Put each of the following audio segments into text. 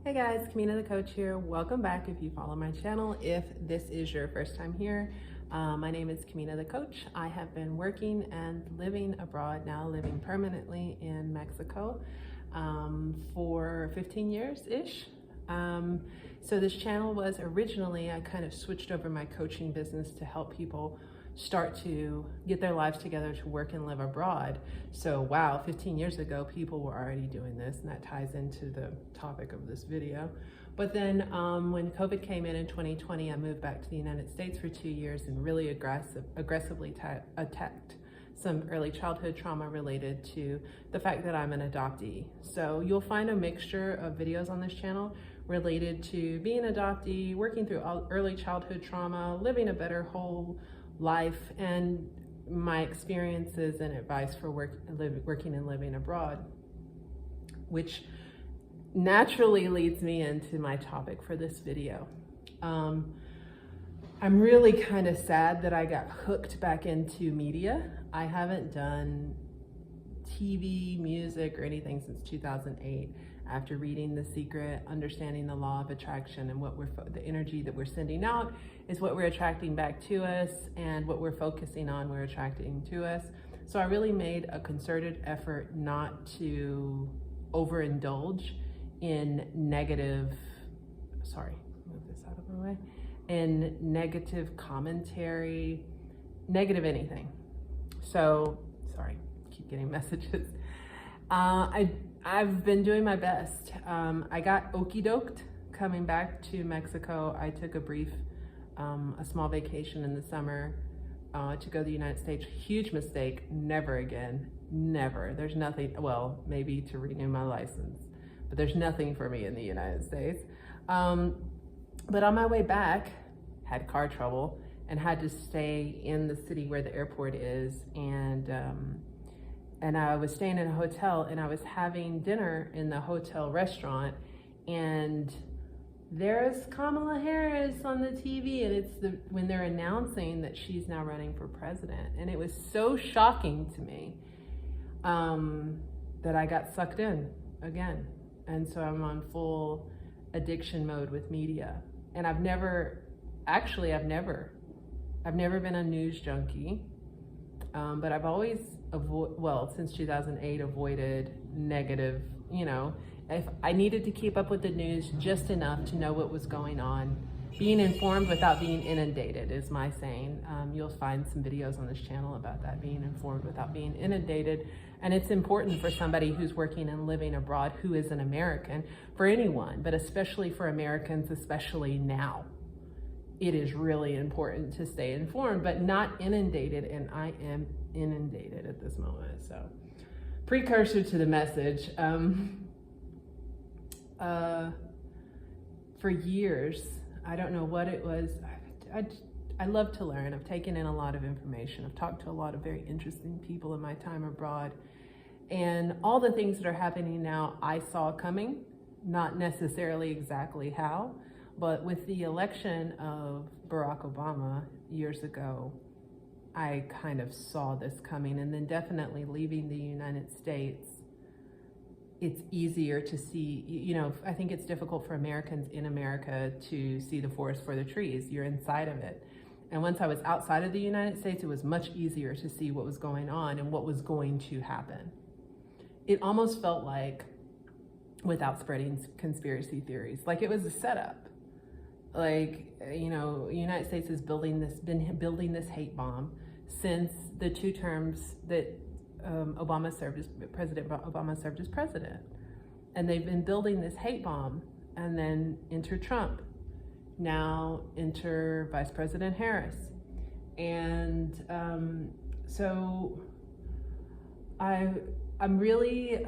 Hey guys, Kamina the Coach here. Welcome back if you follow my channel. If this is your first time here, my name is Kamina the Coach. I have been working and living abroad, now living permanently in Mexico for 15 years-ish. So this channel was originally, I kind of switched over my coaching business to help people start to get their lives together to work and live abroad. So wow, 15 years ago, people were already doing this, and that ties into the topic of this video. But then when COVID came in 2020, I moved back to the United States for 2 years and really aggressively attacked some early childhood trauma related to the fact that I'm an adoptee. So you'll find a mixture of videos on this channel related to being an adoptee, working through early childhood trauma, living a better whole life, and my experiences and advice for working and living abroad, which naturally leads me into my topic for this video. I'm really kind of sad that I got hooked back into media. I haven't done TV, music, or anything since 2008. After reading The Secret, understanding the law of attraction, and the energy that we're sending out is what we're attracting back to us, and what we're focusing on, we're attracting to us. So I really made a concerted effort not to overindulge in negative, move this out of my way, in negative commentary, negative anything. So, keep getting messages. I've been doing my best. I got okey-doked coming back to Mexico. I took a small vacation in the summer to go to the United States. Huge mistake, never again, never. There's nothing, well, maybe to renew my license, but there's nothing for me in the United States. But on my way back, had car trouble and had to stay in the city where the airport is, and I was staying in a hotel, and I was having dinner in the hotel restaurant, and there's Kamala Harris on the TV, and it's when they're announcing that she's now running for president. And it was so shocking to me that I got sucked in again. And so I'm on full addiction mode with media. And I've never been a news junkie. But I've always, since 2008, avoided negative, if I needed to keep up with the news just enough to know what was going on. Being informed without being inundated is my saying. You'll find some videos on this channel about that, being informed without being inundated. And it's important for somebody who's working and living abroad, who is an American, for anyone, but especially for Americans, especially now. It is really important to stay informed, but not inundated, and I am inundated at this moment. So, precursor to the message. For years, I don't know what it was, I love to learn. I've taken in a lot of information. I've talked to a lot of very interesting people in my time abroad, and all the things that are happening now, I saw coming, not necessarily exactly how. But with the election of Barack Obama years ago, I kind of saw this coming. And then definitely leaving the United States, it's easier to see, I think it's difficult for Americans in America to see the forest for the trees. You're inside of it. And once I was outside of the United States, it was much easier to see what was going on and what was going to happen. It almost felt like, without spreading conspiracy theories, like it was a setup. Like, United States has been building this hate bomb since the 2 terms that President Obama served as president. And they've been building this hate bomb, and then enter Trump. Now enter Vice President Harris. And so I'm really,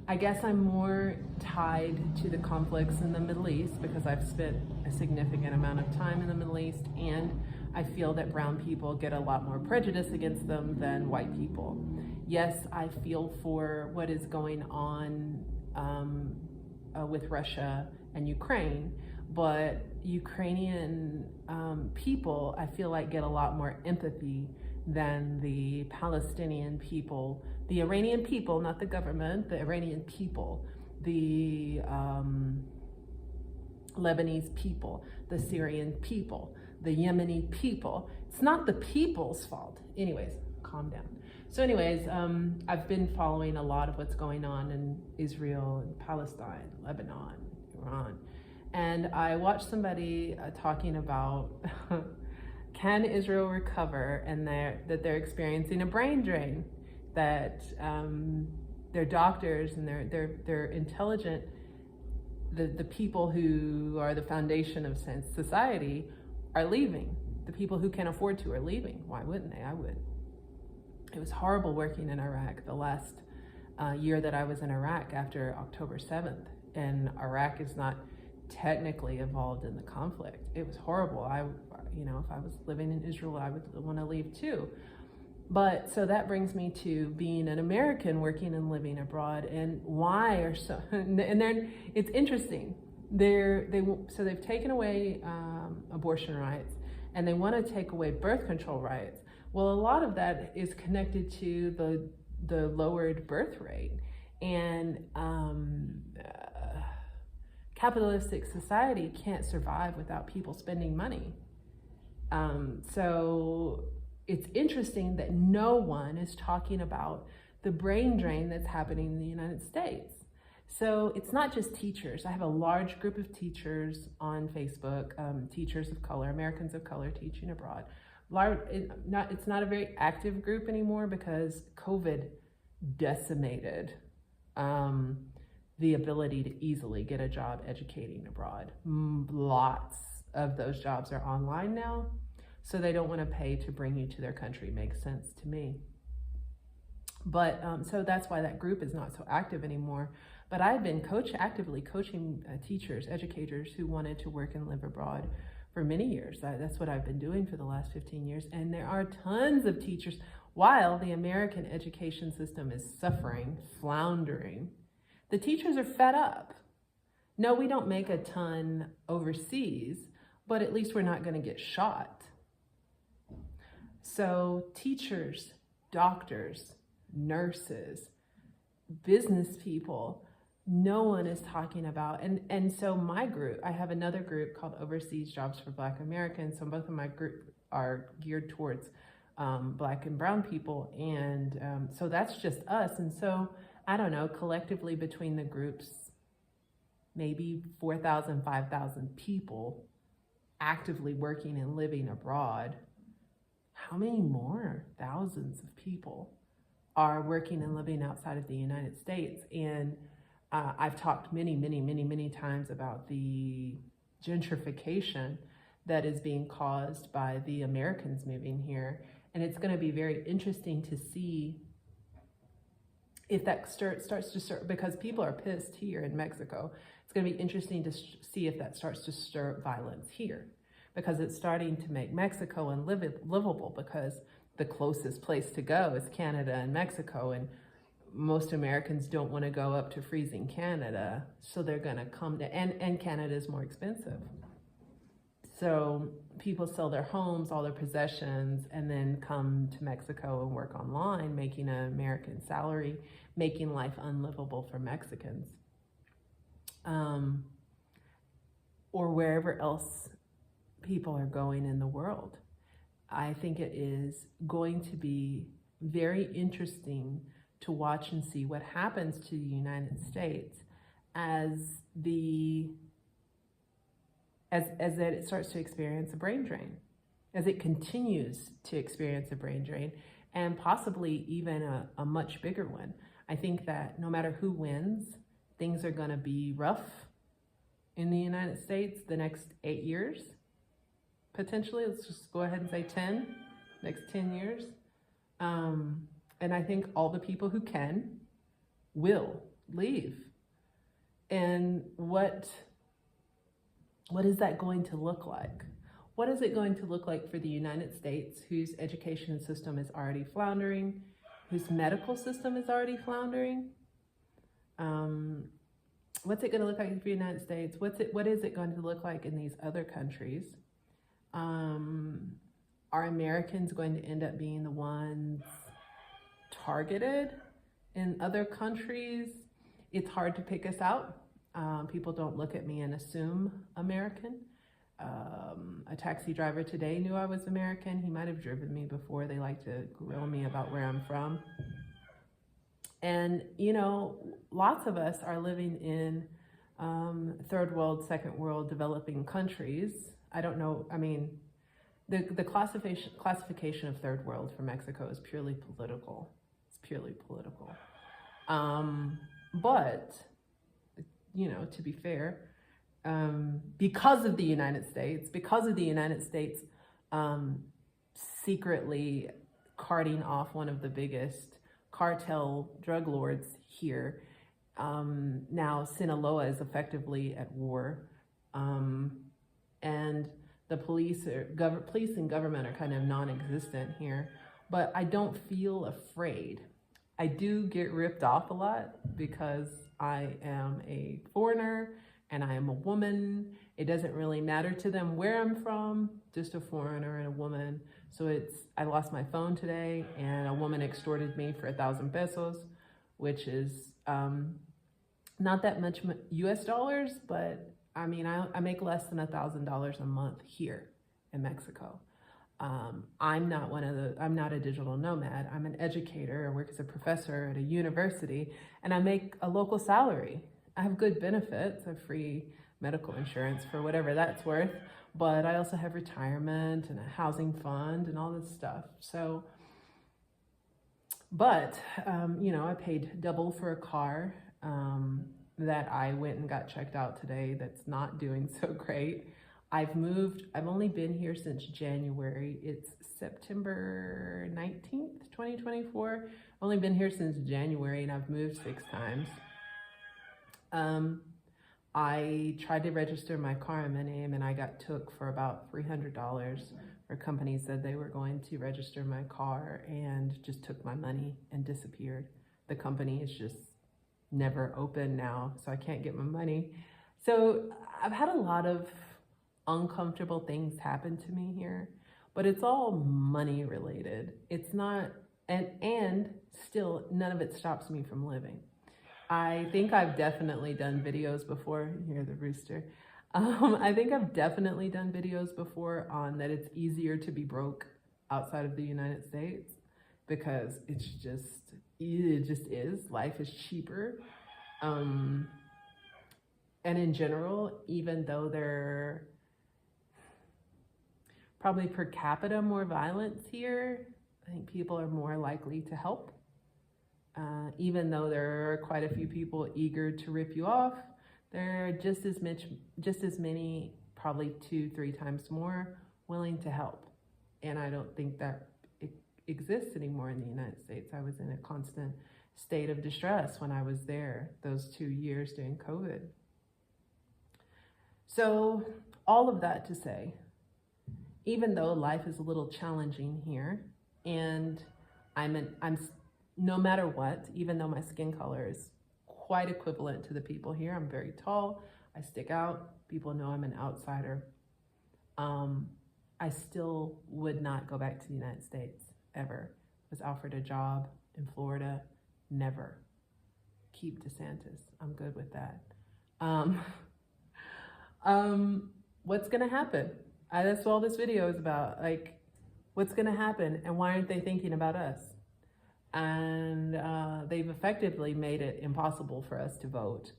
I guess I'm more tied to the conflicts in the Middle East because I've spent a significant amount of time in the Middle East, and I feel that brown people get a lot more prejudice against them than white people. Yes, I feel for what is going on with Russia and Ukraine, but Ukrainian people, I feel like, get a lot more empathy than the Palestinian people, the Iranian people, not the government, the Iranian people the Lebanese people, the Syrian people, the Yemeni people. It's not the people's fault. Anyways, calm down. So anyways, I've been following a lot of what's going on in Israel and Palestine, Lebanon, Iran. And I watched somebody talking about can Israel recover, and that they're experiencing a brain drain, that their doctors and their intelligent, the people who are the foundation of society are leaving. The people who can afford to are leaving. Why wouldn't they? I would. It was horrible working in Iraq the last year that I was in Iraq after October 7th. And Iraq is not technically involved in the conflict. It was horrible. If I was living in Israel, I would want to leave too. But so that brings me to being an American working and living abroad, and why are so, and then it's interesting. So they've taken away abortion rights, and they want to take away birth control rights. Well, a lot of that is connected to the lowered birth rate, and capitalistic society can't survive without people spending money. So it's interesting that no one is talking about the brain drain that's happening in the United States. So it's not just teachers. I have a large group of teachers on Facebook, teachers of color, Americans of color teaching abroad. It's not a very active group anymore because COVID decimated the ability to easily get a job educating abroad. Lots of those jobs are online now, so they don't want to pay to bring you to their country. Makes sense to me. But so that's why that group is not so active anymore. But I've been actively coaching teachers, educators who wanted to work and live abroad for many years. That's what I've been doing for the last 15 years. And there are tons of teachers, while the American education system is suffering, floundering, the teachers are fed up. No, we don't make a ton overseas, but at least we're not going to get shot. So teachers, doctors, nurses, business people, no one is talking about, and so my group, I have another group called Overseas Jobs for Black Americans. So both of my group are geared towards Black and brown people, and so that's just us. And so I don't know, collectively between the groups, maybe 4,000, 5,000 people actively working and living abroad. How many more thousands of people are working and living outside of the United States? And I've talked many times about the gentrification that is being caused by the Americans moving here. And it's going to be very interesting to see if that starts to stir, because people are pissed here in Mexico. It's going to be interesting to see if that starts to stir violence here, because it's starting to make Mexico unlivable, because the closest place to go is Canada and Mexico, and most Americans don't want to go up to freezing Canada, so they're going to come to, and Canada is more expensive. So people sell their homes, all their possessions, and then come to Mexico and work online, making an American salary, making life unlivable for Mexicans. Or wherever else people are going in the world. I think it is going to be very interesting to watch and see what happens to the United States as it starts to experience a brain drain, as it continues to experience a brain drain, and possibly even a much bigger one. I think that no matter who wins, things are going to be rough in the United States the next 8 years, potentially. Let's just go ahead and say 10, next 10 years. And I think all the people who can will leave. And what is that going to look like? What is it going to look like for the United States, whose education system is already floundering, whose medical system is already floundering? What's it going to look like for the United States? What is it going to look like in these other countries? Are Americans going to end up being the ones targeted in other countries? it's hard to pick us out. People don't look at me and assume American. A taxi driver today knew I was American. He might have driven me before. They like to grill me about where I'm from. And, you know, lots of us are living in third world, second world developing countries. I don't know, I mean, the classification of third world for Mexico is purely political. It's purely political. But, you know, to be fair, because of the United States secretly carting off one of the biggest cartel drug lords here, now Sinaloa is effectively at war, and the police and government are kind of non-existent here. But I don't feel afraid. I do get ripped off a lot because I am a foreigner and I am a woman. It doesn't really matter to them where I'm from, just a foreigner and a woman. So I lost my phone today and a woman extorted me for 1,000 pesos, which is not that much US dollars, but I mean, I make less than $1,000 a month here in Mexico. I'm not a digital nomad. I'm an educator. I work as a professor at a university and I make a local salary. I have good benefits. I have free medical insurance for whatever that's worth, but I also have retirement and a housing fund and all this stuff. So, but, you know, I paid double for a car that I went and got checked out today that's not doing so great. I've only been here since January. It's September 19th, 2024. I've only been here since January and I've moved 6 times. I tried to register my car in my name and I got took for about $300. Our company said they were going to register my car and just took my money and disappeared. The company is just never open now, so I can't get my money. So I've had a lot of uncomfortable things happen to me here, but it's all money related. It's not, and still none of it stops me from living. I think I've definitely done videos before. You hear the rooster. I think I've definitely done videos before on that it's easier to be broke outside of the United States because it just is. Life is cheaper. And in general, even though there probably per capita more violence here, I think people are more likely to help. Even though there are quite a few people eager to rip you off, there are just as many, probably 2-3 times more, willing to help. And I don't think that it exists anymore in the United States. I was in a constant state of distress when I was there those 2 years during COVID. So all of that to say, even though life is a little challenging here, and no matter what, even though my skin color is quite equivalent to the people here, I'm very tall, I stick out, people know I'm an outsider, I still would not go back to the United States, ever. I was offered a job in Florida, never. Keep DeSantis, I'm good with that. What's gonna happen? That's what all this video is about. Like, what's gonna happen and why aren't they thinking about us? And they've effectively made it impossible for us to vote.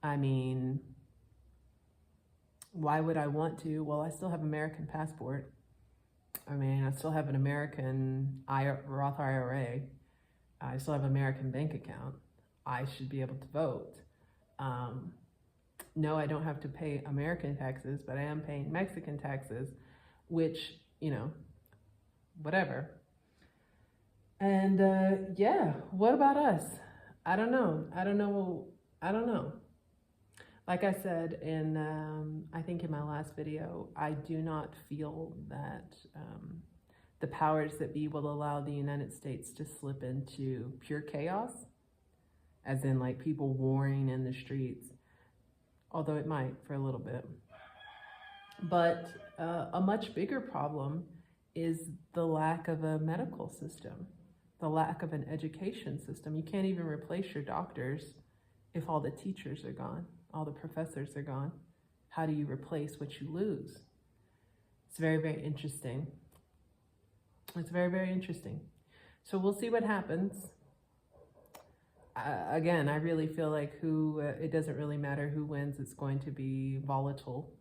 I mean, why would I want to? Well, I still have an American passport. I mean, I still have an American Roth IRA. I still have an American bank account. I should be able to vote. No, I don't have to pay American taxes, but I am paying Mexican taxes, which, you know, whatever. And yeah, what about us? I don't know. Like I said I think in my last video, I do not feel that the powers that be will allow the United States to slip into pure chaos, as in like people warring in the streets, although it might for a little bit. But a much bigger problem is the lack of a medical system, the lack of an education system. You can't even replace your doctors if all the teachers are gone, all the professors are gone? How do you replace what you lose? It's very, very interesting. It's very, very interesting. So we'll see what happens. Again, I really feel like it doesn't really matter who wins. It's going to be volatile.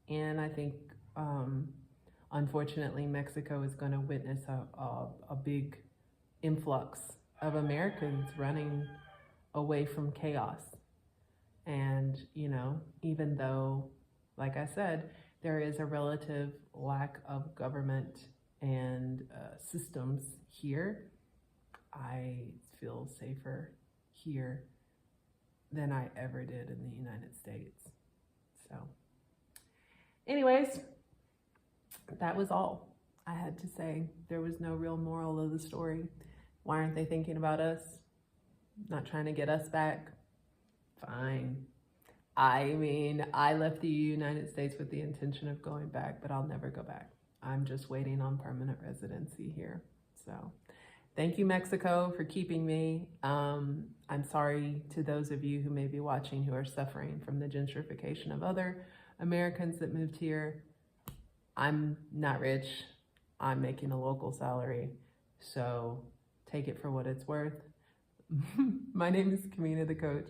And I think, unfortunately, Mexico is going to witness a big influx of Americans running away from chaos. And, you know, even though, like I said, there is a relative lack of government and systems here, I feel safer here than I ever did in the United States. So anyways, that was all I had to say. There was no real moral of the story. Why aren't they thinking about us? Not trying to get us back? Fine. I mean, I left the United States with the intention of going back, but I'll never go back. I'm just waiting on permanent residency here. So thank you, Mexico, for keeping me. I'm sorry to those of you who may be watching who are suffering from the gentrification of other Americans that moved here. I'm not rich. I'm making a local salary. So take it for what it's worth. My name is Kamina the Coach.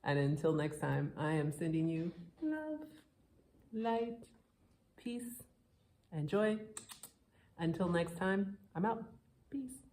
And until next time, I am sending you love, light, peace, and joy. Until next time, I'm out. Peace.